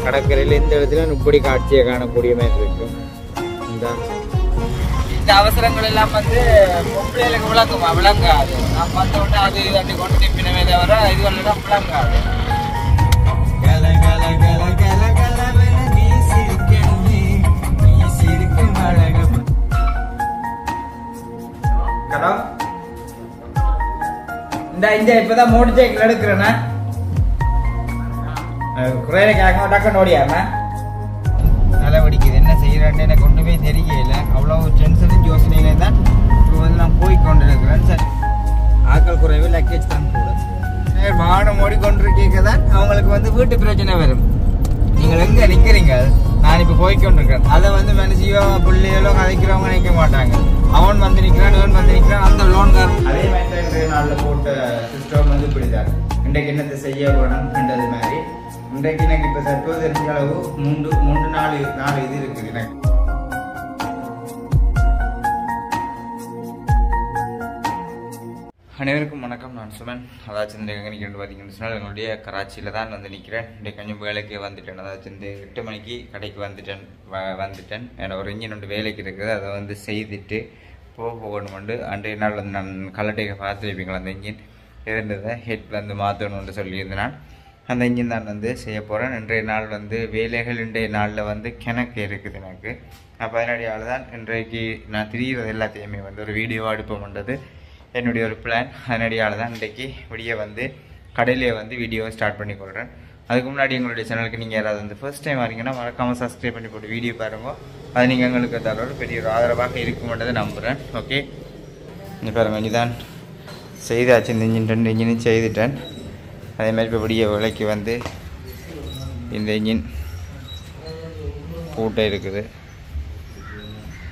கடற்கரையில் இந்த இடத்துல இப்படி காட்சியை காணக்கூடிய மாதிரி இருக்கும். இந்த அவசரங்கள் எல்லாம் வந்து பொம்பளைகளுக்கு விளங்காது. நான் பார்த்த உடனே அது அப்படி கொண்டு திப்பினவே தவிர இதுவெல்லாம் விளங்காது. ஹலோ, இந்த இப்பதான் மோட்டர் சைக்கிள் எடுக்கிறேண்ணா. குறையில கேட்க டக்குன்னு ஓடியாருண்ணா. நல்லா பிடிக்குது. என்ன செய்யறான்னு எனக்கு கொண்டு போய் தெரியல. அவ்வளோ டென்ஷனும் யோசனையில தான் இப்போ வந்து நான் போய் கொண்டு இருக்கிறேன். சார் ஆக்கள் குறைவு லக்கேஜ் தான் கூட வாகனம் ஓடிக்கொண்டிருக்க தான் அவங்களுக்கு வந்து வீட்டு பிரச்சனை வரும். நீங்கள் எங்க நிக்கிறீங்க? நான் இப்ப போய்கொண்டிருக்கேன். அதை வந்து மனுஷியோ பிள்ளைகளோ கதைக்கிறவங்க நினைக்க மாட்டாங்க. அவன் வந்து நிற்கிறான், இவன் வந்து நிற்கிறான், அந்த லோன்காரன். அதே மாதிரி இன்றைய நாளில் போட்ட சிஸ்டம் வந்து இப்படிதான். இன்றைக்கு என்னத்தை செய்ய வேணும்ன்றது மாதிரி இன்றைக்கு எனக்கு இப்போ தற்போது தெரிஞ்ச அளவு மூன்று நாலு இது இருக்குது எனக்கு. அனைவருக்கும் வணக்கம். நான் சுமன். அதாச்சும் இந்த எங்கே நிற்கிறேன் பார்த்தீங்கன்னு சொன்னால் என்னுடைய கராச்சியில் தான் வந்து நிற்கிறேன். இன்றைக்கு கொஞ்சம் வேலைக்கு வந்துட்டேன். அதாச்சும் இந்த 8 மணிக்கு கடைக்கு வந்துட்டேன். என்னோட ஒரு இன்ஜின் ஒன்று வேலைக்கு இருக்குது. அதை வந்து செய்துட்டு போகணுமெண்டு அன்றைய நாள் வந்து நான் கலட்டையை பார்த்துருப்பீங்களா. அந்த இன்ஜின் இருந்ததை ஹெட் வந்து மாற்றணும்னு சொல்லியிருந்தேன். அந்த இன்ஜின் தான் வந்து செய்ய போகிறேன். இன்றைய நாள் வந்து வேலைகள் இன்றைய நாளில் வந்து கிணக்கு இருக்குது எனக்கு. அப்போ அதனடியால் தான் இன்றைக்கு நான் திரிகிறது எல்லாத்தையுமே வந்து ஒரு வீடியோவாக எடுப்போம்ன்றது என்னுடைய ஒரு பிளான். அதனடியால் தான் இன்றைக்கு விடிய வந்து கடையிலே வந்து வீடியோவை ஸ்டார்ட் பண்ணி கொள்கிறேன். அதுக்கு முன்னாடி எங்களுடைய சேனலுக்கு நீங்கள் யாராவது வந்து ஃபர்ஸ்ட் டைம் வரீங்கன்னா மறக்காமல் சப்ஸ்கிரைப் பண்ணி போட்டு வீடியோ பாருங்க. அது நீங்கள் எங்களுக்கு தர ஒரு பெரிய ஒரு ஆதரவாக இருக்குமென்றதை நம்புகிறேன். ஓகே, இங்கே பாருங்கள், இதான் செய்தாச்சு. இந்த இன்ஜின் 2 இன்ஜினும் செய்துட்டேன். அதே மாதிரி இப்போ விடிய விலைக்கு வந்து இந்த இன்ஜின் பூட்டை இருக்குது.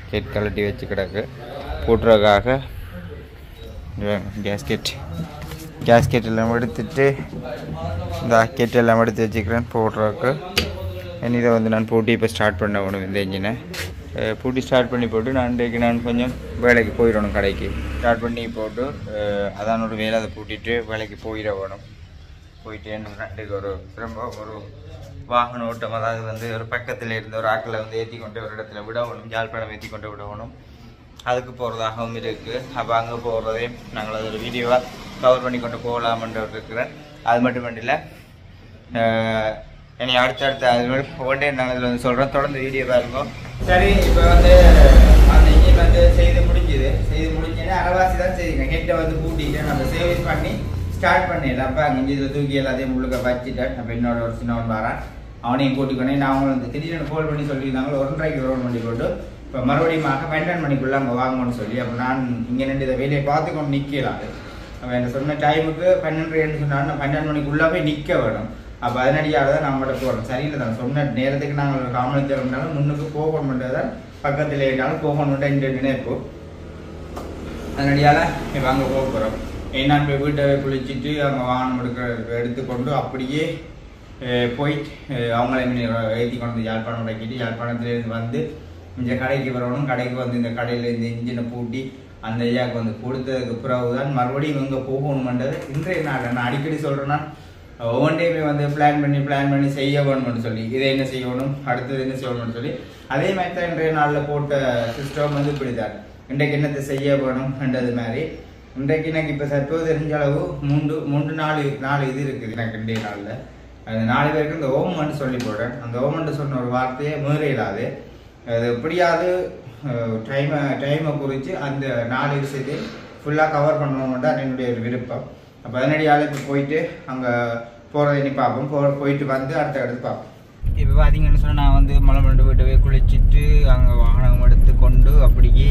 கேட் கலட்டி வச்சு கிடக்கு. பூட்டுறதுக்காக கேஸ்கெட் எல்லாம் எடுத்துட்டு இந்த கேட் எல்லாம் எடுத்து வச்சுக்கிறேன் போடுறதுக்கு. இதை வந்து நான் பூட்டி இப்போ ஸ்டார்ட் பண்ண வேணும். இந்த இன்ஜினை பூட்டி ஸ்டார்ட் பண்ணி போட்டு நான் கொஞ்சம் வேலைக்கு போயிடணும். கடைக்கு ஸ்டார்ட் பண்ணி போட்டு அதான் ஒரு வேலை அதை பூட்டிட்டு வேலைக்கு போயிட வேணும். போயிட்டு ரெண்டுக்கு ஒரு திரும்ப ஒரு வாகன ஓட்டம், அதாவது வந்து ஒரு பக்கத்தில் இருந்த ஒரு ஆக்களை வந்து ஏற்றி கொண்டு ஒரு இடத்துல விடணும், யாழ்ப்பாணம் ஏற்றி கொண்டு விடணும். அதுக்கு போகிறதாகவும் இருக்குது. அப்போ அங்கே போகிறதையும் நாங்கள் அது ஒரு வீடியோவாக கவர் பண்ணி கொண்டு போகலாம்ன்ற இருக்கிறேன். அது மட்டும் இல்லை, என்னை அடுத்தடுத்த அது மாதிரி ஒன்றே நாங்கள் இதில் வந்து சொல்கிறோம். தொடர்ந்து வீடியோ பாருங்க. சரி, இப்போ வந்து அந்த இன்ஜின் வந்து செய்து முடிஞ்சேன்னா அரைவாசி தான் செய்யுங்க. ஹெட்டை வந்து பூட்டிட்டு அந்த சேவிஸ் பண்ணி ஸ்டார்ட் பண்ணிடல. அப்போ அங்கே இதில் தூக்கி எல்லாத்தையும் முழுக்க வச்சுட்டேன். அப்போ என்னோட ஒரு சின்னவன் வரான், அவனையும் கூட்டிக்கொண்டே நான் அவங்க வந்து திடீர்னு கால் பண்ணி சொல்லியிருந்தாங்க 1:30க்கு ரோல் பண்ணி போட்டு இப்போ மறுபடியும் 12 மணிக்குள்ளே அங்கே வாங்கணும்னு சொல்லி. அப்போ நான் இங்கே நின்று இதை வேலையை பார்த்துக்கொண்டு நிற்கலாம். அப்போ என்ன சொன்ன டைமுக்கு 12 சொன்னாலும் நான் 12 மணிக்குள்ளே போய் நிற்க வேணும். அப்போ அதனடியாக தான் நம்மகிட்ட போகிறோம். சரியில்லை தான் சொன்ன நேரத்துக்கு நாங்கள் காமனித்தரம்னாலும் முன்னுக்கு போகணுன்றது தான் பக்கத்தில் இருந்தாலும் போகணுன்ற இந்த நினைப்பு. அதனடியால் இப்போ அங்கே போக போகிறோம். நான் போய் வீட்டை குளிச்சுட்டு அங்கே வாகனம் எடுத்துக்கொண்டு அப்படியே போயிட்டு அவங்கள ஏற்றி கொண்டு யாழ்ப்பாணம் உடைக்கிட்டு யாழ்ப்பாணத்துலேருந்து வந்து இந்த கடைக்கு வரணும். கடைக்கு வந்து இந்த கடையில் இந்த இன்ஜினை பூட்டி அந்த ஐயாவுக்கு வந்து கொடுத்ததுக்கு பிறகு தான் மறுபடியும் இங்கே போகணுமென்றது இன்றைய நாள். நான் அடிக்கடி சொல்கிறேன்னா ஒவ்வொன்றையுமே வந்து பிளான் பண்ணி செய்ய வேணும்னு சொல்லி, இதை என்ன செய்யணும், அடுத்தது என்ன செய்யணும்னு சொல்லி அதே மாதிரி தான் இன்றைய நாளில் போட்ட சிஸ்டம் வந்து இப்படிதான். இன்றைக்கு என்னத்தை செய்ய வேணும்ன்றது மாதிரி இன்றைக்கு எனக்கு இப்போ தற்போது தெரிஞ்ச அளவு நாலு இது இருக்குது எனக்கு இன்றைய நாளில். அந்த 4 பேருக்கு இந்த ஓமன்ட்டு சொல்லி போடுறேன். அந்த ஓமன்ட்டு சொன்ன ஒரு வார்த்தையை மீறையிடாது. அது எப்படியாவது டைமை குறித்து அந்த 4 விஷயத்தை ஃபுல்லாக கவர் பண்ணணும்னு என்னுடைய ஒரு விருப்பம். அப்போ அதனடியால் இப்போ போயிட்டு அங்கே போகிறத இனி பார்ப்போம். போயிட்டு வந்து அடுத்த இடத்து பார்ப்போம். இப்போ பார்த்தீங்கன்னு சொன்னால் நான் வந்து மலைமண்டு வீட்டை போய் குளிச்சுட்டு அங்கே வாகனம் எடுத்து கொண்டு அப்படியே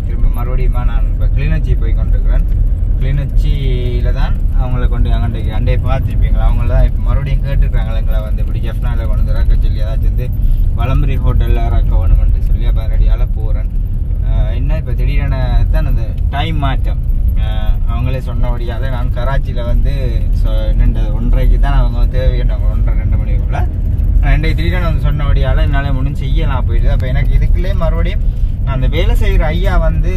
திரும்ப மறுபடியும் நான் இப்போ கிளிநொச்சி போய் கொண்டிருக்கிறேன். கிளிநொச்சியில் தான் அவங்கள கொண்டு அண்டே பார்த்துருப்பீங்களா. அவங்கள தான் இப்போ மறுபடியும் கேட்டுருக்காங்களே எங்களை வந்து இப்படி ஜெஃப்னாவில் கொண்டு வந்து ரக்க சொல்லி ஏதாச்சும் வந்து வளம்புரி ஹோட்டலில் ரக்க வேணுமென்று சொல்லி அப்போ அதனடியால் போகிறேன். என்ன இப்போ திடீரென தான் அந்த டைம் மாற்றம் அவங்களே சொன்னபடியால் நான் கராச்சியில் வந்து நின்றது 1:30க்கு தான் அவங்க தேவையாங்க. 1:30-2 மணிக்குள்ள இன்றைக்கு திடீரென வந்து சொன்னபடியால் என்னால் ஒன்றும் செய்யலாம் போயிடுது. அப்போ எனக்கு இதுக்குள்ளே மறுபடியும் அந்த வேலை செய்கிற ஐயா வந்து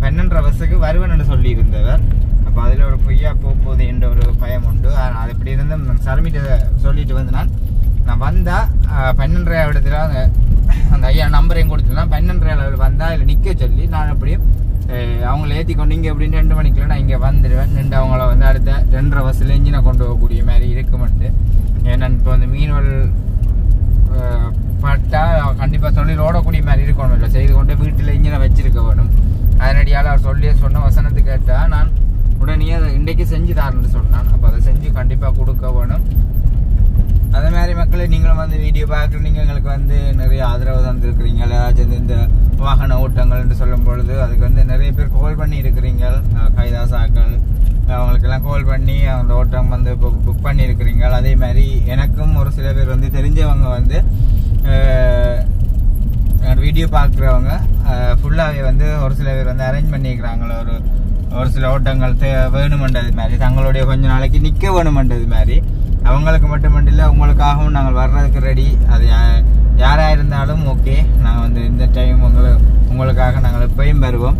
12:30 வருஷத்துக்கு வருவேன்னு சொல்லி இருந்தவர். அப்போ அதில் ஒரு பொய்யா போகுது என்ற ஒரு பயம் உண்டு. அது எப்படி இருந்து சரமிட்ட சொல்லிட்டு வந்து நான் நான் வந்தால் 12:30 இடத்துல அந்த ஐயா நம்பரையும் கொடுத்துலாம் 12:30 வந்தால் இல்லை நிற்க சொல்லி நான் அப்படியும் அவங்கள ஏற்றி கொண்டு இங்கே எப்படின்னு 2 மணிக்குள்ள நான் இங்கே வந்துடுவேன். நின்று அவங்கள வந்து அடுத்த 2:30 பஸ்ஸில் இன்ஜினை கொண்டு போகக்கூடிய மாதிரி இருக்குமெண்டு. ஏன்னா இப்போ வந்து மீன்கள் பட்டா கண்டிப்பாக தொழில் ஓடக்கூடிய மாதிரி இருக்கணும், இல்லை செய்து கொண்டு வீட்டில் இன்ஜினை வச்சிருக்க வேணும். அதனடியால் அவர் சொன்ன வசனத்து கேட்டால் நான் உடனே அதை இன்றைக்கு செஞ்சு தாருன்னு சொன்னான். அப்போ அதை செஞ்சு கண்டிப்பாக கொடுக்க வேணும். அதே மாதிரி மக்களை நீங்களும் வந்து வீடியோ பார்க்குறீங்க, எங்களுக்கு வந்து நிறைய ஆதரவு தந்துருக்குறீங்க. ஏதாச்சும் இந்த வாகன ஓட்டங்கள்னு சொல்லும் பொழுது அதுக்கு வந்து நிறைய பேர் கால் பண்ணி இருக்கிறீங்க. கைதாசாக்கள் அவங்களுக்கெல்லாம் கால் பண்ணி அந்த ஓட்டம் வந்து புக் பண்ணியிருக்கிறீங்க. அதே மாதிரி எனக்கும் ஒரு சில பேர் வந்து தெரிஞ்சவங்க வந்து வீடியோ பார்க்குறவங்க ஃபுல்லாகவே வந்து ஒரு சில பேர் வந்து அரேஞ்ச் பண்ணியிருக்கிறாங்களோ ஒரு சில ஓட்டங்கள் வேணுமென்றது மாதிரி, தங்களுடைய கொஞ்ச நாளைக்கு நிற்க வேணுமென்றது மாதிரி. அவங்களுக்கு மட்டுமல்ல உங்களுக்காகவும் நாங்கள் வர்றதுக்கு ரெடி. அது யாராக இருந்தாலும் ஓகே. நாங்கள் வந்து இந்த டைம் உங்களுக்காக நாங்கள் எப்பயும் வருவோம்.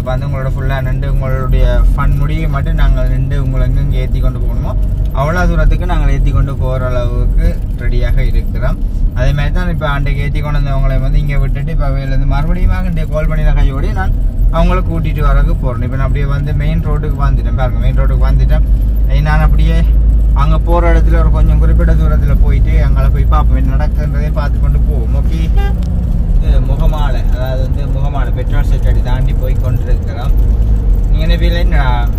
வந்து உங்களோட ஃபுல்லாக நின்று உங்களுடைய ஃபன் முடிவை மட்டும் நாங்கள் நின்று உங்களை எங்கெங்கே ஏற்றி கொண்டு போகணுமோ அவ்வளோ தூரத்துக்கு நாங்கள் ஏற்றி கொண்டு போகிற அளவுக்கு ரெடியாக இருக்கிறோம். அதே மாதிரி தான் இப்போ அன்றைக்கு ஏற்றி கொண்டு வந்தவங்களை வந்து இங்கே விட்டுட்டு இப்போ அவையிலேருந்து மறுபடியும் இன்றைய கால் பண்ணின கையோடு நான் அவங்கள கூட்டிகிட்டு வரக்கு போகிறேன். இப்போ நான் அப்படியே வந்து மெயின் ரோட்டுக்கு வந்துட்டேன். பாருங்க, மெயின் ரோட்டுக்கு வந்துட்டேன். நான் அப்படியே அங்கே போகிற இடத்துல ஒரு கொஞ்சம் குறிப்பிட்ட தூரத்தில் போயிட்டு அங்கே போய் பார்ப்போம், என்ன நடக்குன்றதே பார்த்து கொண்டு போவோம். ஓகே, முகமாலை, அதாவது வந்து முகமாலை பெட்ரோல் செட் அடி தாண்டி போய் கொண்டு இருக்கிறோம். இங்கே வேலை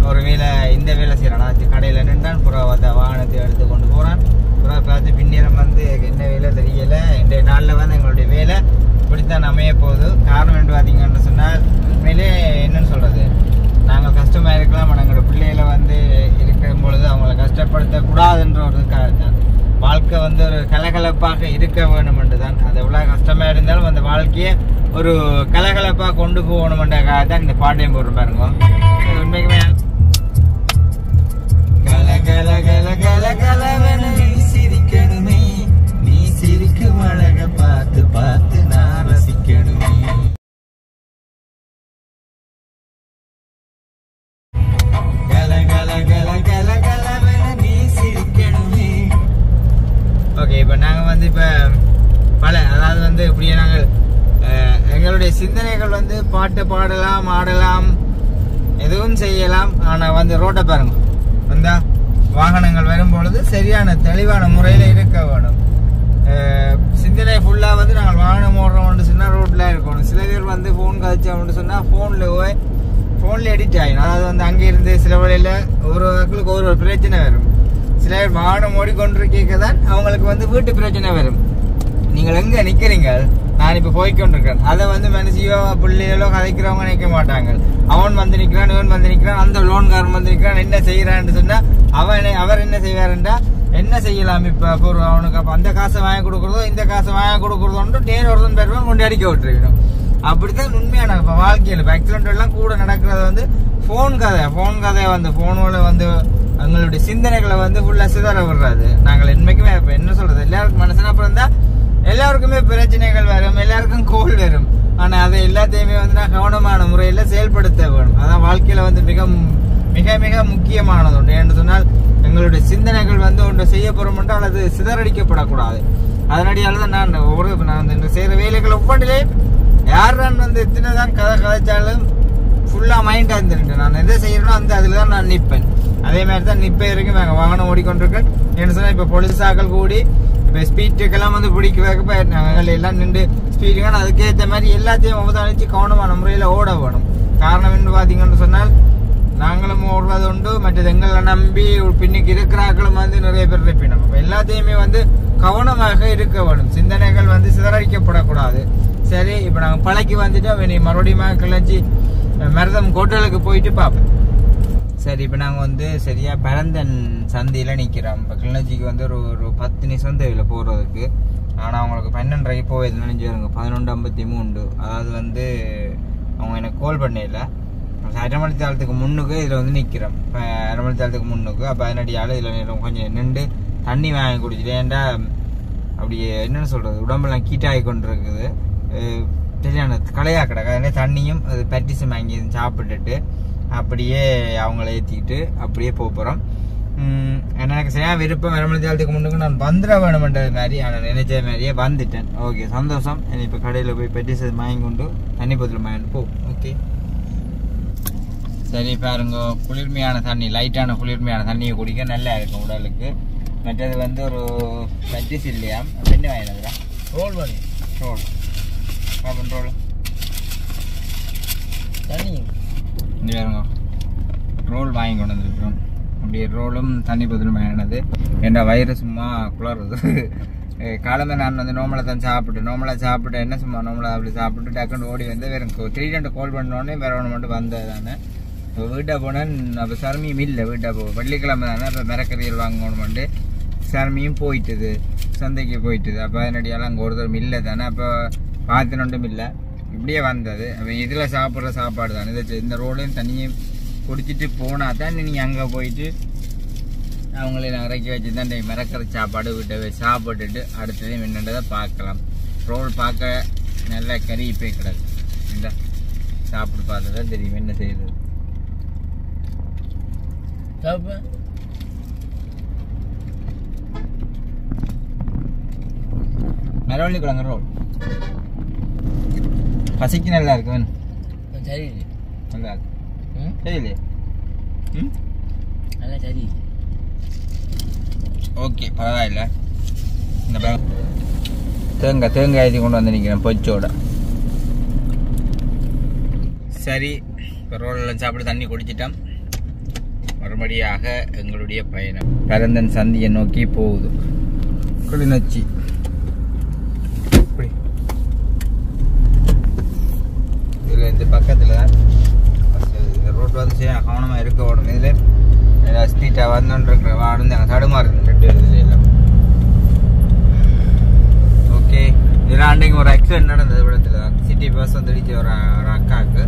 ஒரு வேலை இந்த வேலை செய்கிறான் கடையில் நின்றான். புறா வாகனத்தை எடுத்து கொண்டு போகிறான். புறா பார்த்து பின்னேரம் வந்து என்ன வேலை தெரியலை. இந்த நாளில் வந்து எங்களுடைய வேலை இப்படித்தான் அமைய போகுது. காரணம் என்று பார்த்தீங்கன்னு சொன்னால் உண்மையிலே என்னன்னு சொல்கிறது, நாங்கள் கஷ்டமாக இருக்கலாம், ஆனால் எங்களோட பிள்ளைகளை வந்து இருக்கும் பொழுது அவங்களை கஷ்டப்படுத்தக்கூடாதுன்ற ஒரு தான். வாழ்க்கை வந்து ஒரு கலகலப்பாக இருக்க வேணும் என்று தான். அது எவ்வளோ கஷ்டமாக இருந்தாலும் அந்த வாழ்க்கையை ஒரு கலகலப்பாக கொண்டு போகணுமென்றக்காக தான் இந்த பாட்டையும் போடுற பாருங்க. உண்மைக்குமே கல கல கல கல கலவன நீ சிரிக்கணுமே, நீ சிரிக்கும் அழக பார்த்து பார்த்து நான் ரசிக்கணுமே. ஓகே, இப்போ நாங்கள் வந்து இப்போ அதாவது வந்து இப்படியே நாங்கள் எங்களுடைய சிந்தனைகள் வந்து பாட்டு பாடலாம், ஆடலாம், எதுவும் செய்யலாம். ஆனால் வந்து ரோட்டை பாருங்க, வந்தா வாகனங்கள் வரும்பொழுது சரியான தெளிவான முறையில் இருக்க வேணும். சிந்தனை ஃபுல்லாக வந்து நாங்கள் வாகனம் ஓடுறோம்னு சொன்னால் ரோட்டில் இருக்கணும். சில பேர் வந்து ஃபோன் கழிச்சோம்னு சொன்னால் ஃபோனில் எடிட் ஆகிடும். அதாவது வந்து அங்கே இருந்து சில வழியில் ஒவ்வொருவர்களுக்கு ஒரு பிரச்சனை வரும். சில பேர் வாகனம் ஓடிக்கொண்டிருக்க தான் அவங்களுக்கு வந்து வீட்டு பிரச்சனை வரும். நீங்கள் எங்கே நிற்கிறீங்க, நான் இப்போ போய்கொண்டிருக்கேன், அதை வந்து மனுஷியோ பிள்ளைகளோ கதைக்கிறவங்க நிற்க மாட்டாங்க. அவன் வந்து நிற்கிறான், இவன் வந்து நிற்கிறான், அந்த லோன்காரன் வந்து நிற்கிறான், என்ன செய்யறான்னு சொன்னால் அவர் என்ன செய்வாருன்றா என்ன செய்யலாம். இப்போ அவனுக்கு அப்போ அந்த காசை வாங்கி கொடுக்குறதோ இந்த காசை வாங்கி கொடுக்குறதோன்ட்டு நேர் ஒருத்தன் பெருவன் கொண்டு அடிக்க விட்டுருக்கணும். அப்படித்தான் உண்மையான இப்போ வாழ்க்கையில் இப்போ ஆக்சிடென்ட் எல்லாம் கூட நடக்கிறது வந்து ஃபோன் கதை வந்து ஃபோனோட வந்து எங்களுடைய சிந்தனைகளை வந்து ஃபுல்லாக சிதற விடுறாது. நாங்கள் என்னைக்குமே இப்போ என்ன சொல்றது, எல்லாருக்கும் மனசுனா அப்புறம் தான் எல்லாருக்குமே பிரச்சனைகள் வரும், எல்லாருக்கும் கோல் வரும். ஆனால் அதை எல்லாத்தையுமே வந்து நான் கவனமான முறையில் செயல்படுத்த வேணும். அதான் வாழ்க்கையில் வந்து மிக மிக மிக முக்கியமானது ஒன்று. என்று சொன்னால் எங்களுடைய சிந்தனைகள் வந்து ஒன்று செய்ய போகிறோம் என்றால் அது சிதறடிக்கப்படக்கூடாது. அதனடியால் தான் நான் இந்த செய்கிற வேலைகள் ஒவ்வொன்றிலே யார் நான் வந்து எத்தனை தான் கதைச்சாலும் ஃபுல்லாக மைண்டாக இருந்துருக்கேன். நான் எதை செய்யறேனோ அந்த அதில் தான் நான் நிற்பேன். அதே மாதிரி தான் நிற்ப வரைக்கும் நாங்கள் வாகனம் ஓடிக்கொண்டிருக்கேன். என்ன சொன்னால் இப்போ போலீஸாக்கள் கூடி இப்போ ஸ்பீட்டுக்கெல்லாம் வந்து பிடிக்க நாங்கள் எல்லாம் நின்று ஸ்பீடுக்கான அதுக்கேற்ற மாதிரி எல்லாத்தையும் அவதானித்து கவனமான முறையில் ஓட வேணும். காரணம் என்று பார்த்தீங்கன்னு சொன்னால் நாங்களும் ஓடுவது உண்டு, மற்றது எங்களை நம்பி பின்னுக்கு இருக்கிறார்களும் வந்து நிறைய பேர் இருப்பினோம். இப்போ எல்லாத்தையுமே வந்து கவனமாக இருக்க வேணும். சிந்தனைகள் வந்து சிதறடிக்கப்படக்கூடாது. சரி, இப்போ நாங்கள் பழக்கி வந்துட்டு மறுபடியும் கிளச்சி மருதம் கோட்டலுக்கு போயிட்டு பார்ப்போம். சரி, இப்போ நாங்கள் வந்து சரியாக பரந்தன் சந்தையில் நிற்கிறோம். இப்போ கிளிநொச்சிக்கு வந்து ஒரு 10 நிமிஷம் தேவையில்லை போகிறதுக்கு. ஆனால் அவங்களுக்கு 12:30 போகுது நினைஞ்சு வருங்க. 11:53. அதாவது வந்து அவங்க எனக்கு கால் பண்ணல. அரைமணி தாளத்துக்கு முன்னுக்கு இதில் வந்து நிற்கிறோம். இப்போ அரைமணி தாளத்துக்கு முன்னுக்கு. அப்போ அதனடியால் இதில் கொஞ்சம் நின்று தண்ணி வாங்கி குடிச்சிட்டு, ஏன்டா அப்படியே என்னென்னு சொல்கிறது, உடம்பெல்லாம் கீட்டாகி கொண்டு இருக்குது. சரியான களையாக கிடக்கு. அதனால தண்ணியும் அது பட்டிசம் வாங்கி சாப்பிட்டுட்டு அப்படியே அவங்கள ஏற்றிக்கிட்டு அப்படியே போகிறோம். எனக்கு சரியா விருப்பம் வரமளித்தாலத்துக்கு முன்னுக்கு நான் வந்துட வேணுமென்றது மாதிரி நான் நினைச்ச மாதிரியே வந்துட்டேன். ஓகே, சந்தோஷம். இப்போ கடையில் போய் பெட்டிஸ் வாங்கி கொண்டு தண்ணி பத்தில் வாங்கி போ. ஓகே, சரி பாருங்க. குளிர்மையான தண்ணி, லைட்டான குளிர்மையான தண்ணியை குடிக்க நல்லா இருக்கும் உடலுக்கு. மற்றது வந்து ஒரு பெட்டிஸ் இல்லையா, என்ன வாங்கினதுடா? ரோல் பண்ணி ரோல் ரோல் தண்ணி இந்த பாருங்க, ரோல் வாங்கி கொண்டு வந்துருக்கோம். அப்படியே ரோலும் தண்ணி பதிலும் வாங்கினது. என் வயிறு சும்மா குளருது. காலமே நான் வந்து நோமலை தான் சாப்பிட்டு என்ன சும்மா நோமலை அப்படி சாப்பிட்டு டக்குன்னு ஓடி வந்து வேறு 3 கால் பண்ணோடனே வேற ஒன்று மட்டும் வந்தது தானே. இப்போ வீட்டை போனேன். அப்போ சர்மியும் இல்லை. வீட்டை வெள்ளிக்கிழமை தானே. இப்போ மிரக்கறிகள் வாங்கணுமெண்டு சர்மியும் போயிட்டுது, சந்தைக்கு போயிட்டுது. அப்போ அதனடியால் அங்கே ஒருத்தரும் இல்லை தானே. அப்போ பார்த்துனொன்றும் இல்லை. இப்படியே வந்தது. அப்போ இதில் சாப்பிட்ற சாப்பாடு தானே. இந்த ரோலையும் தண்ணியும் குடிச்சிட்டு போனால் தான் நீங்கள் அங்கே போயிட்டு அவங்கள இறக்கி வச்சு தான் மிரக்கிற சாப்பாடு வீட்டை போய் சாப்பிட்டுட்டு அடுத்ததையும் என்னன்றதை பார்க்கலாம். ரோல் பார்க்க நல்லா கறி போய் கிடக்கு. இந்த சாப்பிட்டு பார்த்தா தான் தெரியும் என்ன செய்யுது. மரவள்ளி கிழங்கு ரோல் பசிக்கு நல்லா இருக்கு. சரி, நல்லா இருக்கு. சரியில்லையே? நல்லா சரி. ஓகே, பரவாயில்ல. இந்த தேங்காய் கொண்டு வந்து நிற்கிறேன் பொச்சோட. சரி, இப்போ ரோலெல்லாம் சாப்பிட்டு தண்ணி குடிச்சிட்டோம். மறுபடியாக எங்களுடைய பயணம் பரந்தன் சந்தியை நோக்கி போகுது. கிளிநொச்சி இதில் இந்த பக்கத்தில் தான் ரோட் வந்து சரி கவனமாக இருக்க ஓடும். இதில் ஸ்ட்ரீட்டாக வந்துருக்கிற வாடு தடுமாறு ரெண்டு இதில் எல்லாம். ஓகே, இதில் அன்றைக்கு ஒரு ஆக்சிடென்ட் நடந்தது விடத்தில் தான். சிட்டி பஸ் வந்துடுச்சு ஒரு அக்காவுக்கு.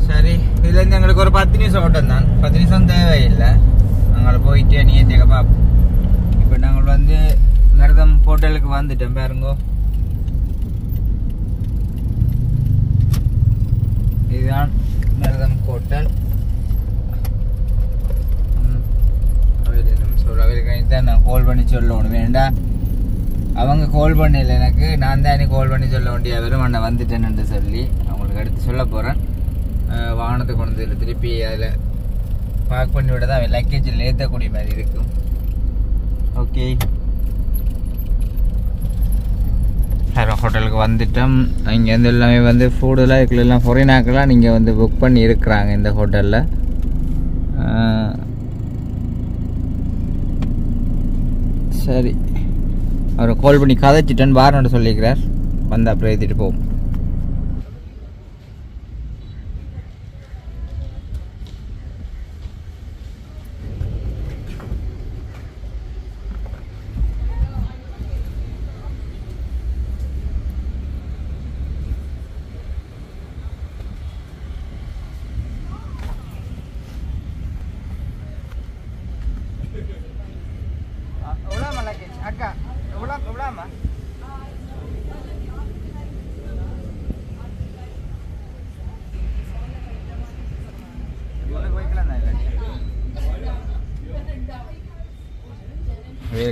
சரி, இதுலேருந்து எங்களுக்கு ஒரு 10 நிமிஷம் ஓட்டம் தான். 10 நிமிஷம் தேவையில்லை. நாங்கள் போயிட்டு நீத்திக்க பார்ப்போம். இப்போ நாங்கள் வந்து மருதம் ஹோட்டலுக்கு வந்துட்டோம் பாருங்கோ. இதுதான் மருதம் ஹோட்டல். அவருக்கு தான் நான் கால் பண்ணி சொல்லணும். வேண்டாம், அவங்க கால் பண்ணல எனக்கு. நான் தான் எனக்கு கால் பண்ணி சொல்ல வேண்டிய வெறும் நான் வந்துட்டேன்னு சொல்லி அவங்களுக்கு அடுத்து சொல்ல போகிறேன். வாகனத்தை கொண்டு வந்து திருப்பி அதில் பார்க் பண்ணி விட தான் லக்கேஜில் ஏற்றக்கூடிய மாதிரி இருக்கும். ஓகே, வேறு ஹோட்டலுக்கு வந்துட்டோம். இங்கேருந்து எல்லாமே வந்து ஃபுட்டெல்லாம் இதுக்குள்ளெல்லாம் ஃபொரினாக்கெல்லாம் நீங்கள் வந்து புக் பண்ணி இருக்கிறாங்க இந்த ஹோட்டலில். சரி, அவரை கால் பண்ணி கதைச்சிட்டேன்னு வாரன்னு சொல்லிக்கிறார். வந்து அப்புறம் ஏற்றிட்டு போவோம். அக்கா எவ்வளோம்மா?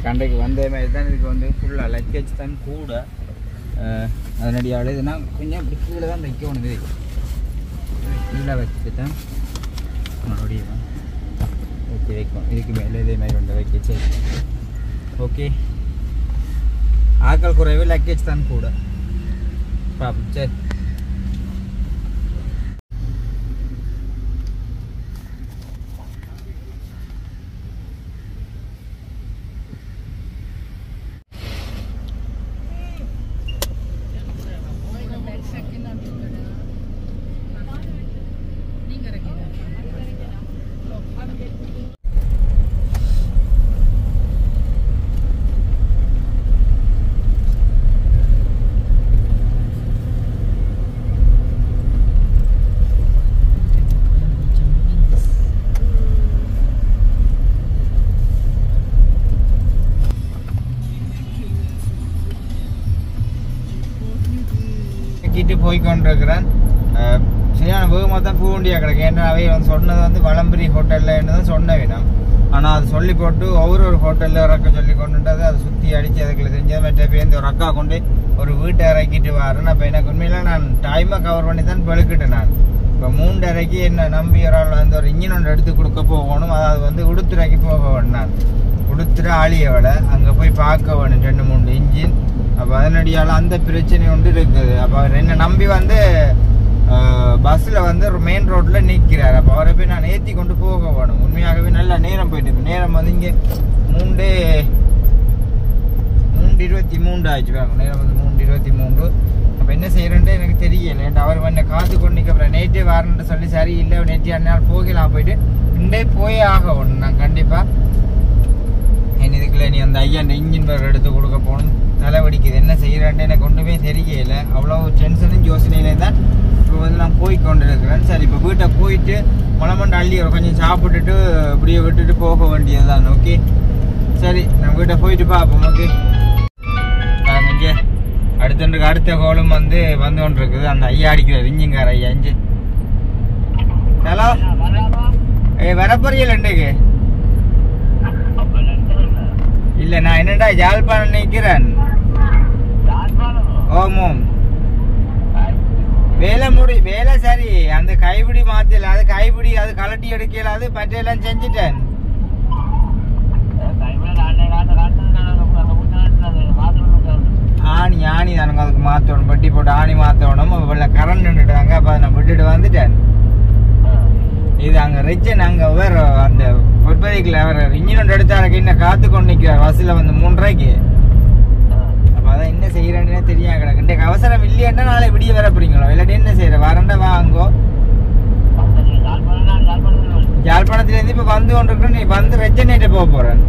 கண்டைக்கு வந்த மாதிரி தான் இதுக்கு வந்து ஃபுல்லாக லக்கேஜ் தான் கூட. அதனடியால் இதுனா கொஞ்சம் அப்படி கீழே தான் வைக்கணும். இது கீழே வச்சுட்டு தான் மறுபடியும் ஓகே வைக்கும். இதுக்கு மேலே இதே மாதிரி ஒன்று வைக்க. சரி, ஓகே. ஆக்கள் குறைவு, லக்கேஜ் தான் கூட. பாப்போம். சரி, போய்கொண்டிருக்கிறேன். சரியான வேகமாக தான் போக வேண்டியா கிடக்கு. ஏன்னா அவை வந்து சொன்னது வந்து வளம்பரி ஹோட்டல்ல தான் சொன்ன வேணும். ஆனால் அது சொல்லி போட்டு ஒவ்வொரு ஹோட்டலில் ஒரு அக்கா சொல்லி கொண்டுட்டு அதை சுற்றி அடித்து அதுக்குள்ள தெரிஞ்சது மற்ற பேருந்து ஒரு அக்கா கொண்டு ஒரு வீட்டை இறக்கிட்டு வரேன். அப்போ எனக்கு உண்மையில நான் டைமை கவர் பண்ணி தான் பழுக்கிட்டேன். நான் இப்போ 3:30 என்ன நம்பி ஒரு ஆள் வந்து ஒரு இன்ஜின் ஒன்று எடுத்து கொடுக்க போகணும். அதாவது வந்து உடுத்துறைக்கு போக வேணும். நான் உடுத்துறை ஆளியவளை அங்கே போய் பார்க்க வேணும் 2-3 இன்ஜின். அப்போ அதனடியால் அந்த பிரச்சனை ஒன்று இருக்குது. அப்போ என்ன நம்பி வந்து பஸ்ஸில் வந்து ஒரு மெயின் ரோட்டில் நிற்கிறார். அப்போ அவரை போய் நான் ஏற்றி கொண்டு போக வேணும். உண்மையாகவே நல்ல நேரம் போயிட்டு நேரம் வந்து இங்கே 3:23 ஆயிடுச்சு. நேரம் வந்து 3:23. அப்போ என்ன செய்யறேன்ட்டு எனக்கு தெரியல. அவர் என்ன காத்து கொண்டு நிற்க நேற்றே வரணுன்னு சொல்லி சரி இல்லை நேற்று அண்ணால் போகலாம் போயிட்டு இண்டே போயே ஆக ஒன்று. நான் கண்டிப்பாக என் இதுக்குள்ள நீ அந்த ஐயாண்ட இன்ஜின் பேர் எடுத்து கொடுக்க போகணும். தலைவடிக்குது என்ன செய்யறேன்ட்டு எனக்கு ஒன்றுமே தெரியல. அவ்வளோ டென்ஷனும் யோசனையிலே தான் இப்போ வந்து நான் போய் கொண்டு இருக்கிறேன். சரி இப்போ வீட்டை போயிட்டு மலமண்டு அள்ளி கொஞ்சம் சாப்பிட்டுட்டு இப்படியே விட்டுட்டு போக வேண்டியது தான். ஓகே சரி நான் வீட்டை போயிட்டு பார்ப்போம். ஓகே இங்கே அடுத்த கோலும் வந்து கொண்டு இருக்குது. அந்த ஐயா அடிக்கிறார் இஞ்சிங்கார ஐயா இஞ்சி. ஹலோ வரப்போறீங்களா இன்றைக்கு? இல்லை நான் என்னடா யாழ்ப்பாணம் நிற்கிறேன். ஓமோம் வேலை சரி. அந்த கைப்பிடி மாத்தல அது கைப்பிடி அது கலட்டி எடுக்கல அது பற்றியெல்லாம் செஞ்சுட்டேன். ஆணி தானுங்க அதுக்கு மாற்றணும். பட்டி போட்டு ஆணி மாற்றணும். கரண்ட் நின்றுட்டாங்க. அப்போ அதை நான் விட்டுட்டு வந்துட்டேன். இது அங்கே ரிச்சன் அங்கே வேறு அந்த பொற்பதிக்கில் வேறு இன்ஜின் ஒன்று எடுத்தாருக்கு. இன்னும் காத்து கொண்டு நிற்கிறார் பஸ்ஸில் வந்து 3:30. அப்போ அதான் என்ன செய்கிறேன்னு தெரியாது கிடக்கு. இன்றைக்கு அவசரம் இல்லையாண்டா நாளை விடிய வர போறீங்களோ இல்லாட்டி என்ன செய்கிற வரண்டா வாங்கோ. யாழ்ப்பாணத்துலேருந்து இப்போ வந்து கொண்டு இருக்கிறேன். நீ வந்து ரெச்சனைகிட்ட போக போகிறேன்.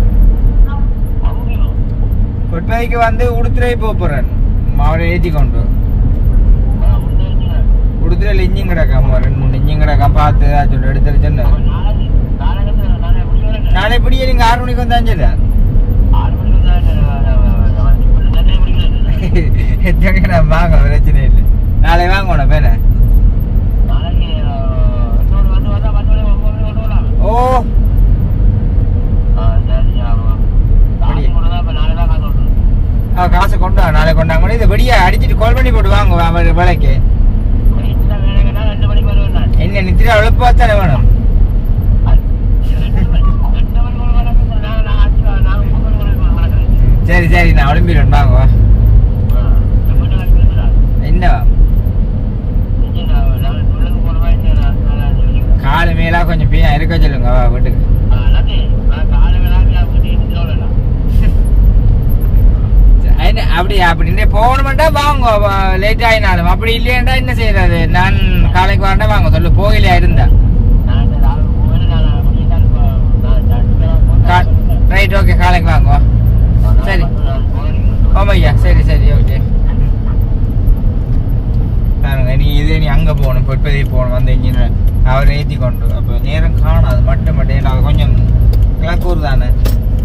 பொற்பதிக்கு வந்து உடுத்துறை போக போகிறேன். அவரை ஏற்றி கொண்டு உடுத்துறையில் இன்ஜின் கிடக்காம 2-3 இன்ஜின் கிடக்காம பார்த்து சொல்லி எடுத்துரு சொன்னேன். நாளை இப்படியே நீங்கள் 6 மணிக்கு வந்தாலும் சரி நான் வாங்க பிரச்சனை இல்லை. நாளை வாங்கணும் பேர. ஓ காசை கொண்டா நாளை கொண்டாங்க. இதை வெடியா அடிச்சுட்டு கால் பண்ணி போட்டு வாங்க வேலைக்கு. என்ன நித்திரா எவ்வளோத்தானே வேணும்? சரி சரி நான் ஒளிம்பிடுவேன் வாங்க. என்ன காலு மேலா கொஞ்சம் பீயா இருக்க சொல்லுங்க வீட்டுக்கு. அப்படி போகணுமெண்டா வாங்க லேட் ஆயினாலும். அப்படி இல்லையாண்டா என்ன செய்யறது? நான் காலைக்கு வரண்டா வாங்க சொல்லு. போகலையா இருந்தா ரைட் ஓகே காலைக்கு வாங்க. சரி ஓமையா சரி சரி ஓகே. பாருங்க நீ அங்கே போகணும் பொற்பதி போகணும். வந்து இன்ஜின் அவரை ஏற்றி கொண்டு அப்போ நேரம் காணாது மட்டும் அது கொஞ்சம் கிழக்கூர் தானே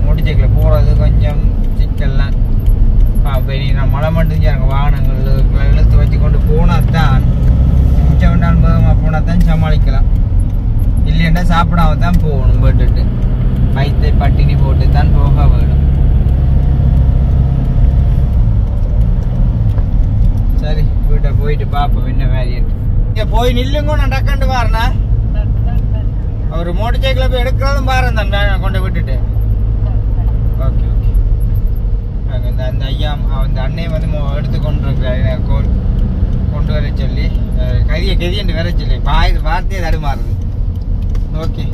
முடிச்சக்கில் போகிறது கொஞ்சம் சிக்கல்லாம். அப்போ நீ நான் மழை மட்டும் வாகனங்கள் இழுத்து வச்சு கொண்டு போனால் தான் மிச்சம் வேண்டாம் போனால் தான் சமாளிக்கலாம். இல்லைன்னா சாப்பிடாம தான் போகணும். போட்டுட்டு வயிற்றை பட்டினி போட்டு தான் போக வேணும். சரி வீட்டை போயிட்டு பார்ப்போம் என்ன வேரியன்ட். இங்கே போய் நில்லுங்க நான் டக்கண்டு பாருண்ணா. அவர் மோட்டர் சைக்கிளை போய் எடுக்கிறதும் பாருங்க தான் கொண்டு விட்டுட்டு. ஓகே ஓகே அந்த ஐயா அந்த அண்ணையை வந்து எடுத்து கொண்டு இருக்கிறார். கொண்டு வர சொல்லி கதியன்று வர சொல்லி வார்த்தையை தடுமாறுது. ஓகே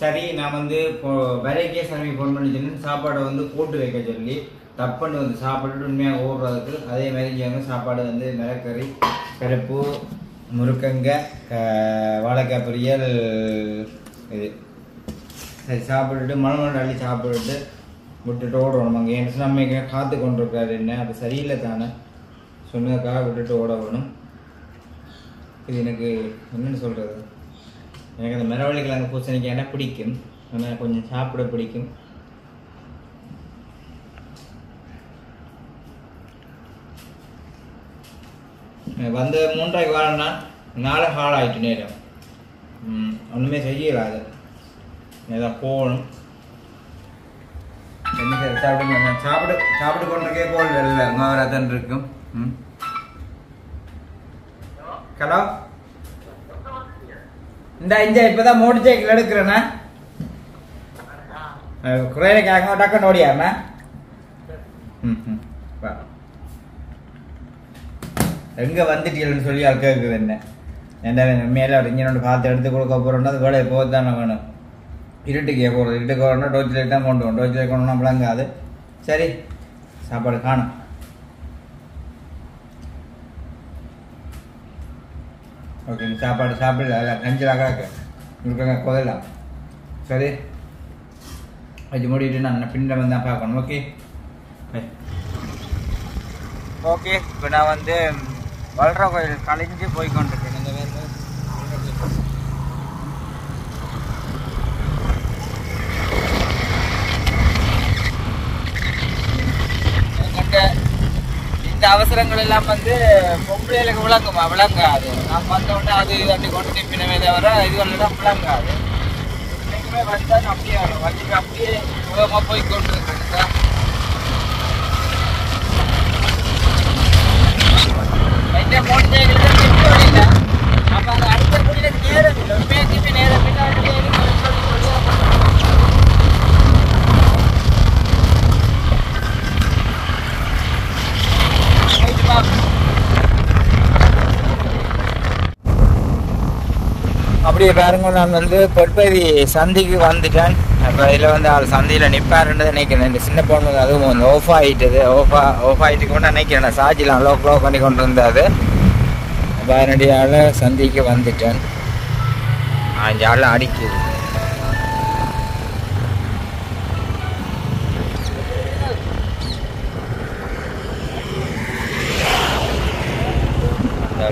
சரி நான் வந்து வரைக்கே சரி ஃபோன் பண்ணி சொல்லி சாப்பாடை வந்து போட்டு வைக்க சொல்லி தப்புன்னு வந்து சாப்பிட்டுட்டு உண்மையாக ஓடுறதுக்கு. அதே மாதிரி இங்கே சாப்பாடு வந்து மிளகறி கருப்பு முருக்கங்க வாழைக்காய் பொரியல் இது சரி சாப்பிட்டுட்டு மணமணி அள்ளி சாப்பிட்டுட்டு விட்டுட்டு ஓடணும். அங்கே என் நம்ம காத்து கொண்டிருக்காரு என்ன அப்போ சரியில்லை தானே சொன்னதுக்காக விட்டுட்டு ஓட வேணும். இது எனக்கு என்னென்னு சொல்கிறது, எனக்கு அந்த மரவள்ளிக்கிழங்கு பூசணிக்காய் என்ன பிடிக்கும். ஆனால் கொஞ்சம் சாப்பிட பிடிக்கும். வந்து 3:30 வரேன்னா 4 ஹால் ஆகிட்டு நேரம். ஒன்றுமே செய்யலாது, ஏதாவது போகணும். என்ன சார் சாப்பிட்டு கொண்டிருக்கே கோல் வெளில ரத்தன் இருக்கும். ஹலோ, இந்த இப்போதான் மோட்டர் சைக்கிள் எடுக்கிறேண்ணா. குறையில கேட்க டக்குன்னு ஓடியாருண்ணா. எங்கே வந்துட்டீங்கன்னு சொல்லி அது கேட்குது என்ன. என்ன மேலே இங்கே ஒன்று பார்த்து எடுத்து கொடுக்க போகிறோன்னா அது வேலையை போக தானே வேணும். இருட்டுக்கே போகிறது, இருட்டுக்கு வரணும்னா டோர்ச் லைட் தான் கொண்டு வரணும். டோர்ச் லைட் கொண்டு வரணும் விளங்காது. சரி, சாப்பாடு காணும். ஓகே, சாப்பாடு சாப்பிடல, இல்லை கஞ்சில் காக்க இருக்காங்க கொதலாம். சரி, வச்சு மூடிட்டு நான் பின்ன வந்து தான் பார்க்கணும். Okay okay. இப்போ நான் வந்து வளர கோயில் கலைஞ்சு போய்கொண்டிருக்கேன். இந்த இந்த அவசரங்கள் எல்லாம் வந்து பொம்பளைகளுக்கு விளங்காது. நான் வந்தோடனே அது தண்ணி கொண்டு நிற்பினவே தவிர இதுவெல்லாம் விளங்காது. இன்னைக்குமே வந்தால் அப்படியே வண்டிக்கு அப்படியே வேகமாக போய்கொண்டிருக்கேன். மோட்டர் சைக்கிள் இல்லை, அப்போ அந்த அடுத்த குடியில் நேரம் இல்லை. பேசிப்பி நேரம் பின்னாடி அப்படியே பாருங்க. நான் வந்து பொற்பதி சந்திக்கு வந்துட்டேன். அப்போ இதில் வந்து ஆள் சந்தையில் நிற்பாருன்றது நினைக்கிறேன். இந்த சின்ன பொண்ணு அதுவும் வந்து ஆஃப் ஆகிட்டுது. ஆஃப் ஆகிட்டு கொண்டு நினைக்கிறேன். சார்ஜெலாம் லோ பண்ணி கொண்டு இருந்தாது. பதினடியால் சந்திக்கு வந்துட்டேன். 5 ஆள் அடிக்குது.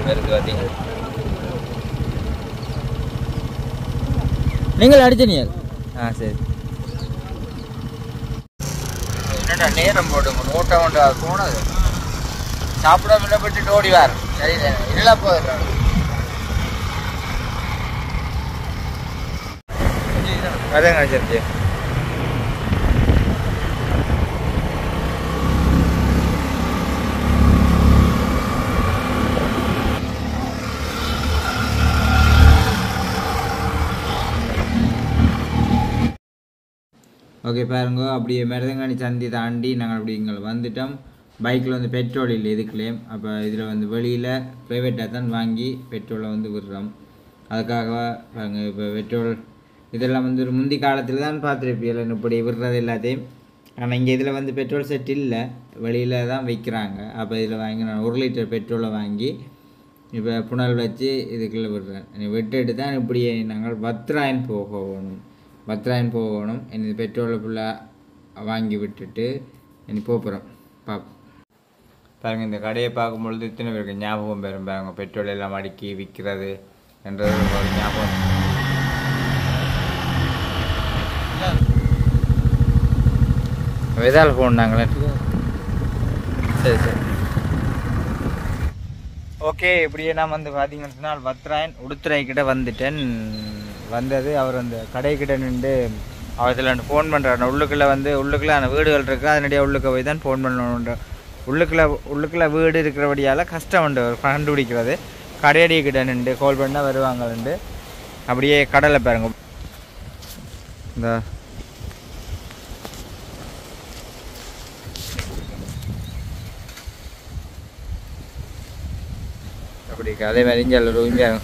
வருது பார்த்தீங்க. நீங்கள் அடிச்சீங்க. சரி, என்னடா நேரம் போடுங்க. ஓட்டம் ஒன்று போனது சாப்பிடாம விட்டுட்டு ஓடிவார். சரி, இல்லை போயிடுறாரு. அதேங்க சரி. ஓகே பாருங்க, அப்படியே மருதங்காணி சந்தி தாண்டி நாங்கள் அப்படி இங்கே வந்துட்டோம். பைக்கில் வந்து பெட்ரோல் இல்லை இதுக்குள்ளேயும். அப்போ இதில் வந்து வெளியில் ப்ரைவேட்டாக தான் வாங்கி பெட்ரோலை வந்து விடுறோம். அதுக்காக பாருங்கள், இப்போ பெட்ரோல் இதெல்லாம் வந்து ஒரு முந்தி காலத்தில் தான் பார்த்துருப்பீங்க இப்படி விடுறது எல்லாத்தையும். ஆனால் இங்கே இதில் வந்து பெட்ரோல் செட் இல்லை, வெளியில் தான் வைக்கிறாங்க. அப்போ இதில் வாங்கி நான் 1 லிட்டர் பெட்ரோலை வாங்கி இப்போ புனல் வச்சு இதுக்குள்ளே விடுறேன். விட்டுட்டு தான் இப்படி நாங்கள் பத்ராயன் போகணும். எனக்கு பெட்ரோலை ஃபுல்லாக வாங்கி விட்டுட்டு இனி போகிறோம். பாருங்கள், இந்த கடையை பார்க்கும்பொழுது இத்தனை பேருக்கு ஞாபகம் பெறும். பாருங்கள், பெட்ரோல் எல்லாம் அடுக்கி விற்கிறது என்றது ஒரு ஞாபகம். விதால் போனாங்களே. சரி சரி ஓகே. இப்படியே நான் வந்து பார்த்தீங்கன்னா பத்ராயன் உடுத்துறைக்கிட்ட வந்துட்டேன். வந்தது அவர் அந்த கடைக்கிட்ட நின்று அவர்கிட்ட ஃபோன் பண்ணுறாரு. உள்ளுக்குள்ளே அந்த வீடுகள் இருக்குது, அதனுடைய உள்ளுக்க போய் தான் ஃபோன் பண்ணணுன்ற. உள்ளுக்குள்ளே வீடு இருக்கிறபடியால் கஷ்டம் உண்டு கண்டுபிடிக்கிறது. கடையடிக்கிட்ட நின்று கால் பண்ணால் வருவாங்கள்ண்டு. அப்படியே கடலை பாருங்க. இந்த அப்படி அதே மாதிரி இஞ்சால் ஒரு ஊஞ்சால்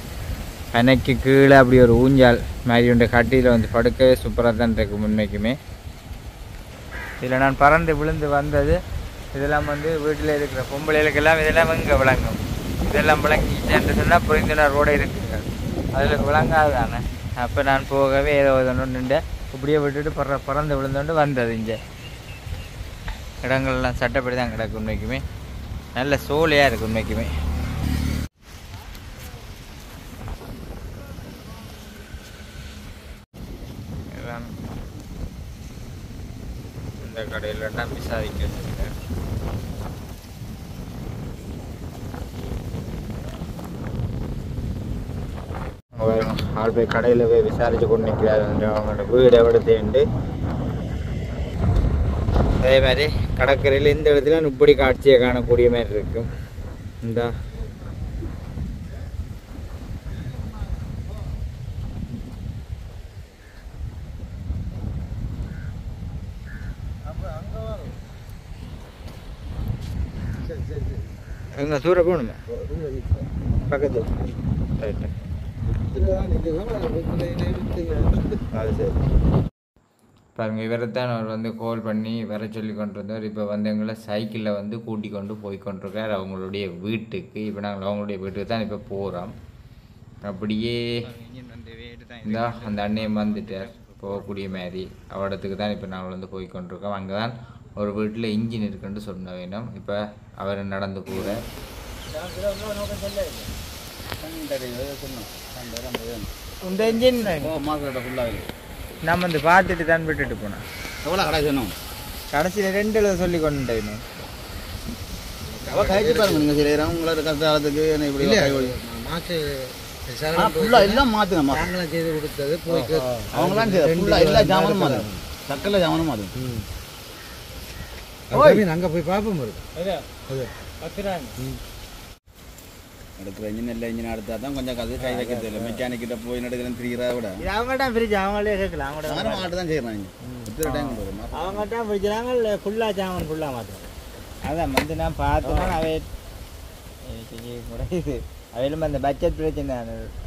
பனைக்கு கீழே அப்படி ஒரு ஊஞ்சால் மாதிரி உண்டு. கட்டியில் வந்து படுக்கவே சூப்பராக தான் இருக்குது உண்மைக்குமே. இதில் நான் பறந்து விழுந்து வந்தது. இதெல்லாம் வந்து வீட்டில் இருக்கிற பொம்பளைகளுக்கெல்லாம் இதெல்லாம் இங்கே விளங்கும். இதெல்லாம் விளங்கிட்டு சொன்னால் புரிந்துனா ரோடு இருக்குங்க, அதில் விளங்காது தானே. அப்போ நான் போகவே ஏதோ நின்று இப்படியே விட்டுட்டு பறந்து விழுந்தோண்டு வந்தது. இங்கே இடங்கள்லாம் சட்டப்படி தான் கிடக்கு. உண்மைக்குமே நல்ல சோலையாக இருக்குது. உண்மைக்குமே இந்த கடையில் தான் விசாரிக்க ஆள் போய் கடையில் போய் விசாரித்து கொண்டு நிற்கிறார் அவங்களோட வீடு எவ்வளோத்தேண்டு. அதே மாதிரி கடற்கரையில் இந்த இடத்துல இப்படி காட்சியை காணக்கூடிய மாதிரி இருக்கும். இந்த எங்க தூர போகணுமே பக்கத்தில் ரைட்டு. அது சரி பாருங்க, இவரைத்தான் அவர் வந்து கால் பண்ணி வர சொல்லி கொண்டு வந்தார். இப்போ வந்து எங்களை சைக்கிளில் வந்து கூட்டி கொண்டு போய் கொண்டிருக்கார் அவங்களுடைய வீட்டுக்கு. இப்போ நாங்கள் அவங்களுடைய வீட்டுக்கு தான் இப்போ போகிறோம். அப்படியே இந்த அந்த அண்ணையம் வந்துட்டார் போகக்கூடிய மாதிரி அவடத்துக்கு தான் இப்போ நாங்கள் வந்து போய் கொண்டிருக்கோம். அங்கே தான் ஒரு வீட்டில் இன்ஜின் இருக்குன்னு சொன்ன வேணும். இப்போ அவர் நடந்து போகிற இந்த இன்ஜின் நம்ம வந்து பார்த்துட்டு தான் விட்டுட்டு போனோம். எவ்வளோ கடை சொன்னோம்? கடைசியில் 2 சொல்லி கொண்டு கழிச்சு பாருங்க. நீங்கள் சரி உங்களோட கஷ்டத்துக்கு இப்படி ஃபுல்லாக எல்லாம் மாற்றுங்க. நாங்களாம் செய்து கொடுத்தது போய் அவங்களாம் செய்த ஃபுல்லாக எல்லா ஜாமானும் மாறும். சக்கரை ஜாமானும் மாறும். அங்கே போய் பார்ப்போம் எடுக்கிற இன்ஜின் இல்லை. இன்ஜின் எடுத்தா தான் கொஞ்சம் கதை கை வைக்கிறது இல்லை. மெக்கானிக்கிட்ட போய் நடக்கிறேன் 3 ரூபா விட அவங்கள்ட்ட ஃப்ரிட்ஜ் அவங்களே கேட்கலாம். அவங்களோட மாட்டு தான் செய்கிறாங்க. எத்தனை டைம் அவங்கள்ட்ட ஃப்ரிட்ஜ்னாங்க இல்லை ஃபுல்லாக ஜாமான் ஃபுல்லாக மாற்றுறோம். அதான் வந்து நான் பார்த்தேன்னா அவை இது அவையிலும் அந்த பட்ஜெட் பிரச்சனை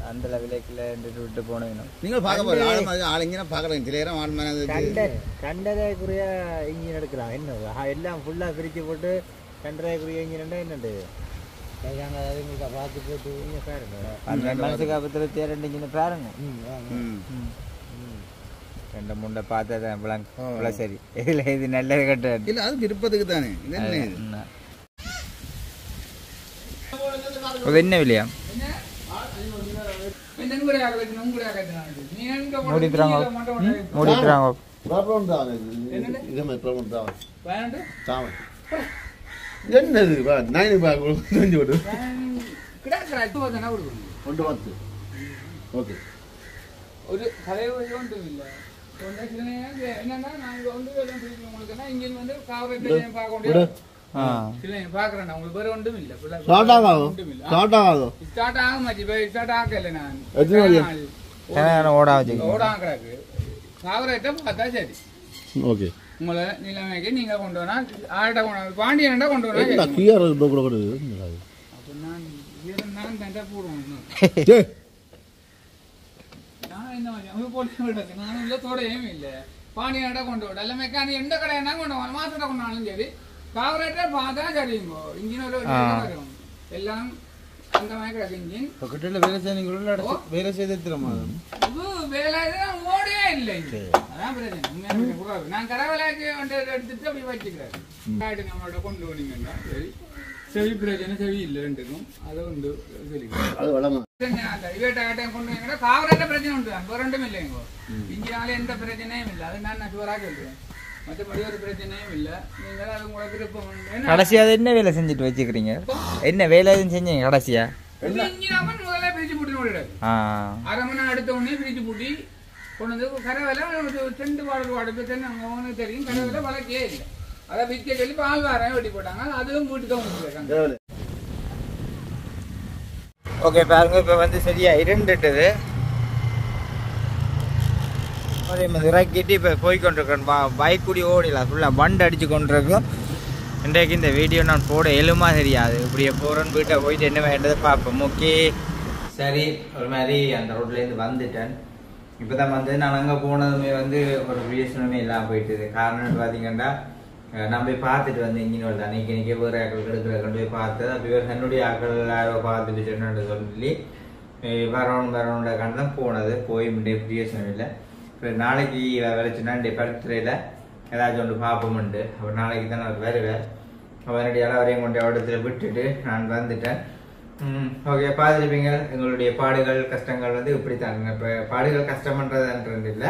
அந்த லெவலுக்குள்ள விட்டு போனோம். நீங்கள் பார்க்க போகிறீங்க ஆள் இங்கே பார்க்குறேன். சில நேரம் ஆள் மேலே கண்டரைக்குரிய இன்ஜின் எடுக்கிறான். என்ன எல்லாம் ஃபுல்லாக பிரித்து போட்டு கண்டரைக்குரிய இன்ஜின் என்னண்டு பார்த்து போட்டு பாருங்க. 12 மனசுக்கு அப்புறத்தில் 2 இன்ஜின் பாருங்க. 2 முண்டை பார்த்ததான் பிளாங்க் சரி. இதில் இது நல்லது கட்டாது இல்லை. அது விருப்பத்துக்கு தானே. என்ன விலையா என்னது ஓகே ஒரு தலைவர் ஒன்றும் இல்லை. என்னன்னா நாங்கள் வந்து உங்களுக்குன்னா இங்கே வந்து காவல்துறை பார்க்க முடியாது. பாக்குறேன் உங்களுக்கு வேற ஒன்றும் இல்லை. ஸ்டார்ட் ஆக மாட்டேன். ஸ்டார்ட் ஆகல. நான் ஓடாங்கிறாக்கு காவல்துறை பார்த்தா சரி. ஓகே உங்களை நிலைமைக்கு நீங்க கொண்டு வந்தா ஆள்கிட்ட கொண்டு பாண்டியன்டா கொண்டு வந்தா அப்ப நான் தண்டா போடுவேன். நான் என்ன போட்டு நானும் இல்லை தோடையும் இல்லை. பாண்டியன்டா கொண்டு விட இல்லை. மெக்கானிக் எந்த கடையா கொண்டு வர மாசத்தை கொண்டாலும் சரி காவரேட்டர் பார்த்தா சரிங்க. இன்ஜின் வரும் எல்லாம் அந்த மாதிரி கிடக்கு. இன்ஜின் வேலை செய்ய வேலை செய்து வேலை ஓடவே இல்லை. அதான் பிரச்சனை. நான் கரவேலைக்கு எடுத்துட்டு அப்படி வச்சுக்கிறேன். நம்மளோட கொண்டு போனீங்கன்னா சரி. செவி பிரச்சனை செவி இல்லை ரெண்டுக்கும். அதை வந்து இவர்கிட்ட கொண்டு வந்தீங்கன்னா காவரேட்டர் பிரச்சனை உண்டு. வேற ரெண்டும் இல்லைங்க. இன்ஜினால எந்த பிரச்சனையும் இல்லை. அது நான் சுவராக சொல்றேன். மற்றபடி ஒரு பிரச்சனையும் இல்லை. நீங்கள் அது உங்களுக்கு விருப்பம். கடைசியா என்ன வேலை செஞ்சுட்டு வச்சுக்கிறீங்க? என்ன வேலை செஞ்சீங்க கடைசியா? முதல்ல பிரிச்சு போட்டு விடாது. 1/2 மணி நேரம் எடுத்த உடனே பிரிச்சு பூட்டி கொண்டு வந்து கரவேலை 2 வாடகை தென்னை தெரியும். கரவேலை வளர்க்கே இல்லை. அதை விற்க சொல்லி பால் வாரம் வெட்டி போட்டாங்க. அதுவும் வீட்டுக்கு வந்துருக்காங்க. ஓகே பாருங்க, இப்போ வந்து சரியா இருண்டுட்டுது. அதே மாதிரி இறக்கிட்டு இப்போ போய்கொண்டிருக்கேன். பைக் கூடி ஓடிடலாம். ஃபுல்லாக பண்டு அடித்து கொண்டிருக்கோம். இன்றைக்கு இந்த வீடியோ நான் போட எழுமா தெரியாது. இப்படியே போகிறேன்னு வீட்டை போயிட்டு என்ன வேண்டதை பார்ப்போம். ஓகே சரி, ஒரு மாதிரி அந்த ரோட்லேருந்து வந்துட்டேன். இப்போ தான் வந்து நான் அங்கே போனதுமே வந்து ஒரு ரீசனுமே இல்லாமல் போயிட்டுது. காரணம் பார்த்தீங்கன்னா நான் போய் பார்த்துட்டு வந்து இன்ஜின் வருது. அன்றைக்கி வேறு ஆக்கள் கெடுக்கிற கொண்டு போய் பார்த்து அப்படி என்னுடைய ஆக்கள் யாரோ பார்த்துட்டு சொன்னு சொல்லி வரணுன்ற கண்டு தான் போனது. போய் ரீசனும் இல்லை. இப்போ நாளைக்கு விளைச்சுன்னா பருத்துறையில் ஏதாச்சும் ஒன்று பார்ப்போம்ண்டு. அப்புறம் நாளைக்கு தான் நான் வருவேன். அவனுடைய எல்லாரையும் கொண்டு இடத்துல விட்டுட்டு நான் வந்துட்டேன். ஓகே, பார்த்துருப்பீங்க எங்களுடைய பாடுகள் கஷ்டங்கள் வந்து இப்படித்தாங்க. இப்போ பாடுகள் கஷ்டம்ன்றதுன்றது இல்லை,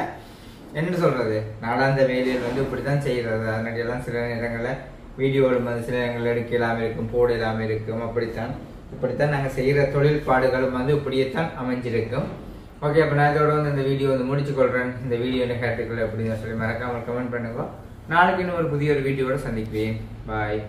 என்ன சொல்கிறது, நாளாந்த வேலையில் வந்து இப்படி தான் செய்கிறது. அதனாடியெல்லாம் சில நேரங்களில் வீடியோவில் வந்து சில நேரங்கள் எடுக்க இல்லாமல் இருக்கும், போட இல்லாமல் இருக்கும். இப்படித்தான் நாங்கள் செய்கிற தொழில் பாடுகளும் வந்து இப்படியே தான் அமைஞ்சிருக்கும். ஓகே, அப்போ நான் இதோட வந்து இந்த வீடியோ வந்து முடிச்சுக்கொள்கிறேன். இந்த வீடியோ என்ன கருத்துக்கள் அப்படின்னு சொல்லி மறக்காமல் கமெண்ட் பண்ணுங்க. நாளைக்கு இன்னும் ஒரு புதிய ஒரு வீடியோட சந்திக்கிறேன். பாய்.